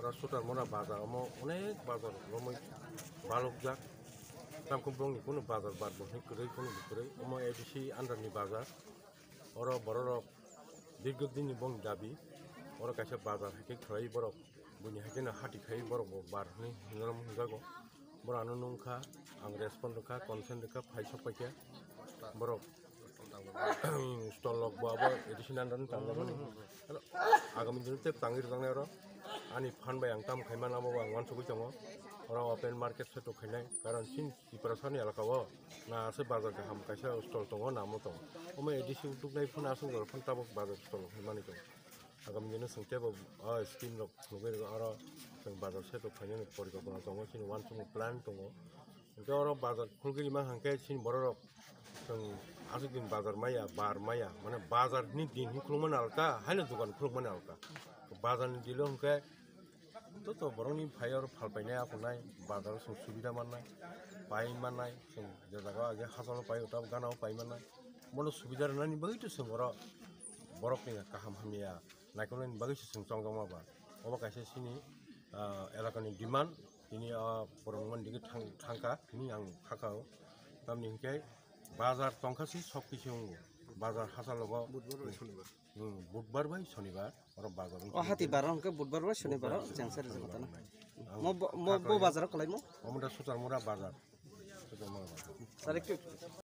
Ora sutar mora bazar amo onek bazar romoi balok jak tam kumpung ni kuno bazar bar bo ni kurei kuno kurei amo edisi andar ni bazar oro borok dirgodin ni bong dabi oro kaisa bazar hake khlai borok buni hake na hati khai borok bo bar ni norom jago borano nungkha ang respond kha consent kha phaisa paikya borok stol lok bo abo edisi andar ni tangjamani agami din te tangir tangnai oro ani fan bai ang tam khaima namo ang wan sugui tongo ora open market se to khainai karon sin iprasani alakawo na ase bazar ka ham kaisa stol tongo namo to omo edisi utuknai phun asung gor phun tabok bazar stol khaimani to agam dino sungte bo scheme rok nugai ora sung bazar se to khainai porikopona tongo sin wan sung plan tongo ke ora bazar khulgiri ma hangke sin borok sung asugin bazar maya bar maya mane bazar ni din khulman alka haina dukan khulman alka bazar ni dilo hangke to boroni phayor phalpainai akunai bazar sung subida mannai pai mannai sung jaga age hasalo pai utam ganao pai mannai mono subida nani bagi to sung ora borok ni kaham hamia naikolen bagi sung chongjama ba oba kaisa sini elakani demand ini porongman dige thangka ni ang khakao tamni hingke bazar tongkhasi sobkisu bazar hasalogo बुधबार bai shonibar oro bazar o hati baron ke बुधबार bai shonibar jangsar jagotana mo bazar kolai mo omoda sutar mura bazar sare